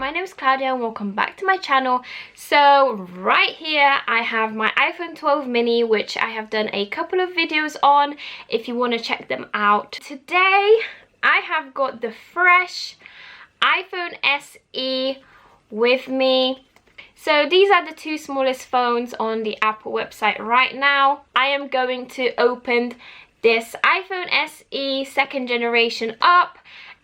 my name is Klaudia and welcome back to my channel. So right here I have my iPhone 12 mini, which I have done a couple of videos on if you want to check them out. Today I have got the fresh iPhone SE with me. So these are the two smallest phones on the Apple website right now. I am going to open this iPhone SE second generation up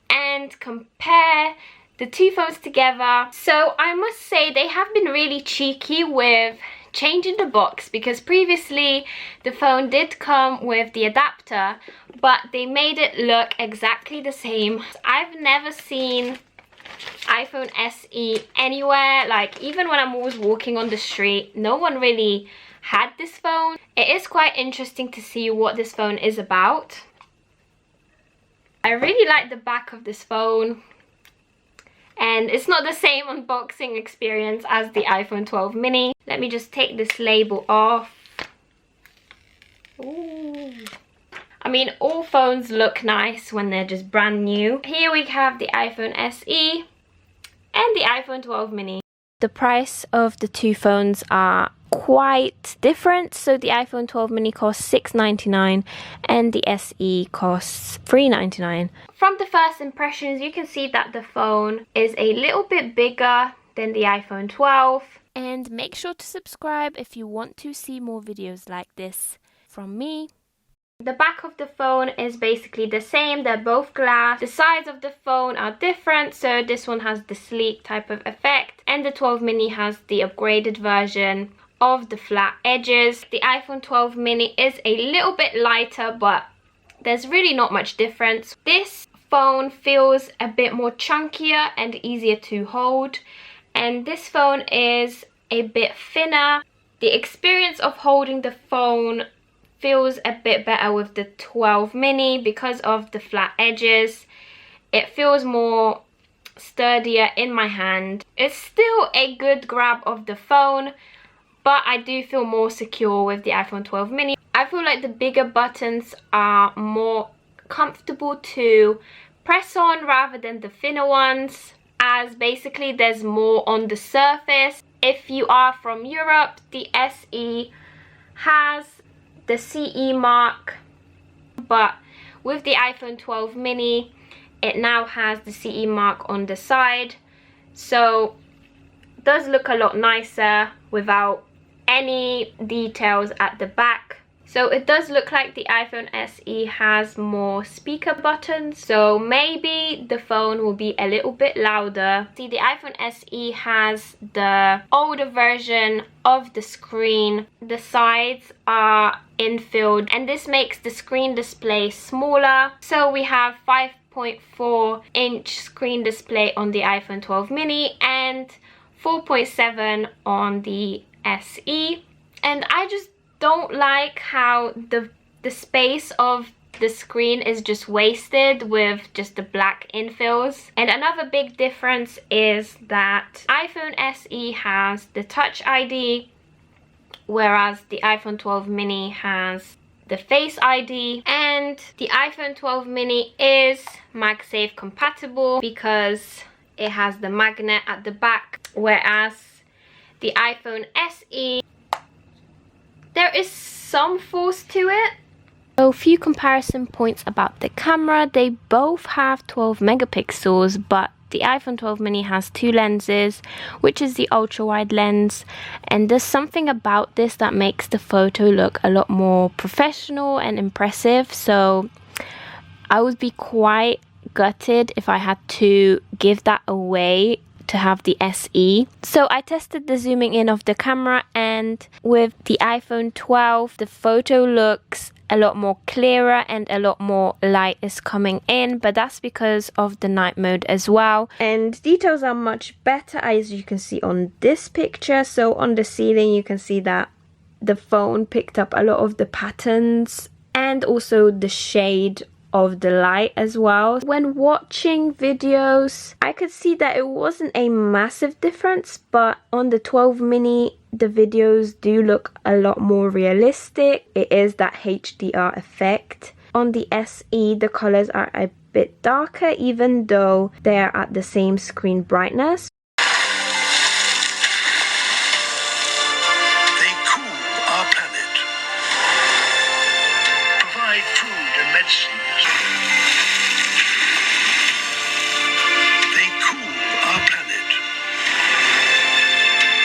and compare the two phones together. So I must say they have been really cheeky with changing the box, because previously the phone did come with the adapter, but they made it look exactly the same. I've never seen iPhone SE anywhere, like even when I'm always walking on the street, no one really had this phone. It is quite interesting to see what this phone is about. I really like the back of this phone, and it's not the same unboxing experience as the iPhone 12 mini. Let me just take this label off. Ooh. I mean, all phones look nice when they're just brand new. Here we have the iPhone SE and the iPhone 12 mini. The price of the two phones are quite different. So the iPhone 12 mini costs $6.99 and the SE costs $3.99. From the first impressions, you can see that the phone is a little bit bigger than the iPhone 12. And make sure to subscribe if you want to see more videos like this from me. The back of the phone is basically the same. They're both glass. The sides of the phone are different. So this one has the sleek type of effect, and the 12 mini has the upgraded version of the flat edges. The iPhone 12 mini is a little bit lighter, but there's really not much difference. This phone feels a bit more chunkier and easier to hold, and this phone is a bit thinner. The experience of holding the phone feels a bit better with the 12 mini because of the flat edges. It feels more sturdier in my hand. It's still a good grab of the phone, but I do feel more secure with the iPhone 12 mini. I feel like the bigger buttons are more comfortable to press on rather than the thinner ones, as basically there's more on the surface. If you are from Europe, the SE has the CE mark, but with the iPhone 12 mini it now has the CE mark on the side, so it does look a lot nicer without any details at the back. So it does look like the iPhone SE has more speaker buttons, so maybe the phone will be a little bit louder. See, the iPhone SE has the older version of the screen. The sides are infilled, and this makes the screen display smaller. So we have 5.4-inch screen display on the iPhone 12 mini and 4.7 on the SE. And I just don't like how the space of the screen is just wasted with just the black infills. And another big difference is that iPhone SE has the Touch ID, whereas the iPhone 12 mini has the Face ID. And the iPhone 12 mini is Magsafe compatible because it has the magnet at the back, whereas the iPhone SE, there is some force to it. So a few comparison points about the camera. They both have 12 megapixels, but the iPhone 12 mini has two lenses, which is the ultra wide lens, and there's something about this that makes the photo look a lot more professional and impressive. So I would be quite gutted if I had to give that away to have the SE. So I tested the zooming in of the camera, and with the iPhone 12 the photo looks a lot more clearer and a lot more light is coming in, but that's because of the night mode as well. And details are much better, as you can see on this picture. So on the ceiling you can see that the phone picked up a lot of the patterns and also the shade of the light as well. When watching videos I could see that it wasn't a massive difference, but on the 12 mini the videos do look a lot more realistic. It is that HDR effect. On the SE the colors are a bit darker, even though they are at the same screen brightness. medicines. They cool our planet,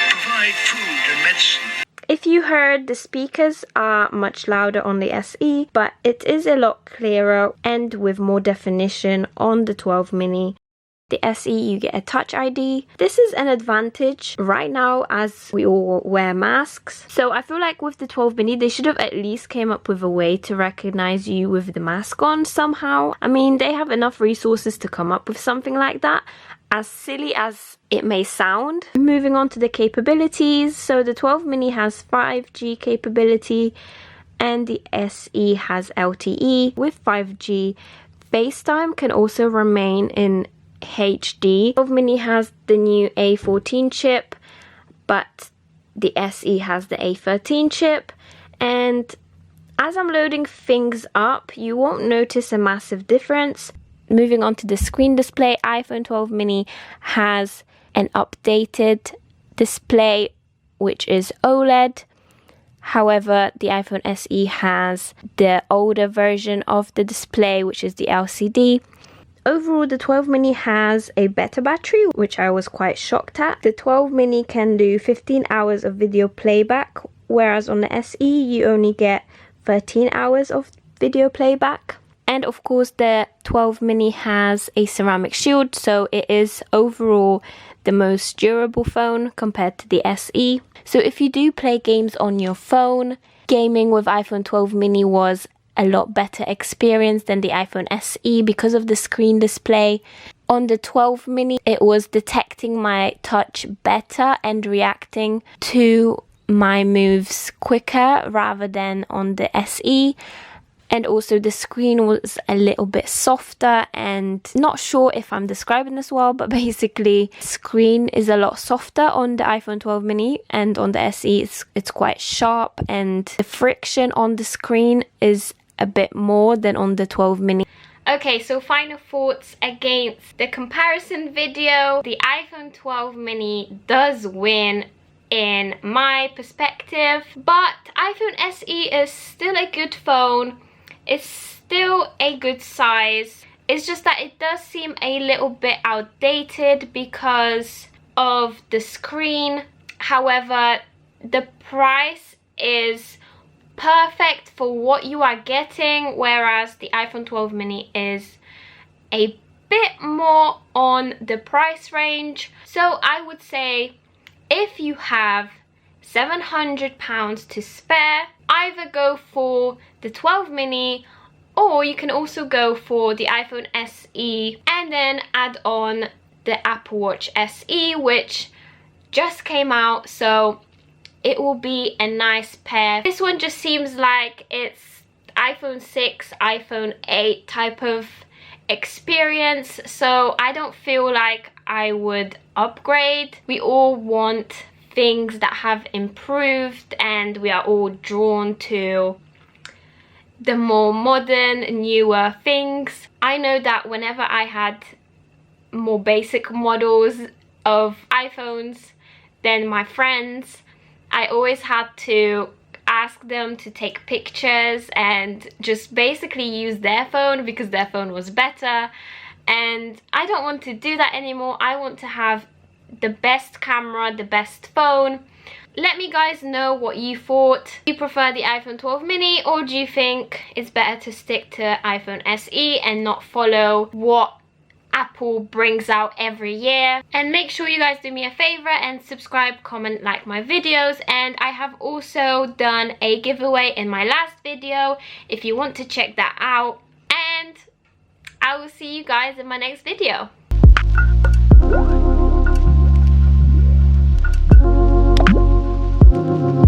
provide food and medicine. If you heard, the speakers are much louder on the SE, but it is a lot clearer and with more definition on the 12 mini. The SE, you get a Touch ID. This is an advantage right now as we all wear masks. So I feel like with the 12 mini, they should have at least came up with a way to recognize you with the mask on somehow. I mean, they have enough resources to come up with something like that, as silly as it may sound. Moving on to the capabilities. So the 12 mini has 5G capability and the SE has LTE with 5G. FaceTime can also remain in HD. 12 mini has the new A14 chip, but the SE has the A13 chip, and as I'm loading things up, you won't notice a massive difference. Moving on to the screen display, iPhone 12 mini has an updated display which is OLED. However, the iPhone SE has the older version of the display, which is the LCD. Overall, the 12 mini has a better battery, which I was quite shocked at. The 12 mini can do 15 hours of video playback, whereas on the SE you only get 13 hours of video playback. And of course, the 12 mini has a ceramic shield, so it is overall the most durable phone compared to the SE. So if you do play games on your phone, gaming with iPhone 12 mini was a lot better experience than the iPhone SE because of the screen display. On the 12 mini, it was detecting my touch better and reacting to my moves quicker rather than on the SE. And also the screen was a little bit softer, and not sure if I'm describing this well, but basically screen is a lot softer on the iPhone 12 mini, and on the SE it's quite sharp, and the friction on the screen is a bit more than on the 12 mini. Okay, so final thoughts against the comparison video. The iPhone 12 mini does win in my perspective, but iPhone SE is still a good phone. It's still a good size. It's just that it does seem a little bit outdated because of the screen. However, the price is perfect for what you are getting, whereas the iPhone 12 mini is a bit more on the price range. So I would say if you have £700 to spare, either go for the 12 mini, or you can also go for the iPhone SE and then add on the Apple Watch SE, which just came out, so it will be a nice pair. This one just seems like it's iPhone 6, iPhone 8 type of experience, so I don't feel like I would upgrade. We all want things that have improved, and we are all drawn to the more modern, newer things. I know that whenever I had more basic models of iPhones than my friends, I always had to ask them to take pictures and just basically use their phone because their phone was better, and I don't want to do that anymore. I want to have the best camera, the best phone. Let me guys know what you thought. Do you prefer the iPhone 12 mini, or do you think it's better to stick to iPhone SE and not follow what Apple brings out every year? And make sure you guys do me a favor and subscribe, comment, like my videos. And I have also done a giveaway in my last video if you want to check that out. And I will see you guys in my next video.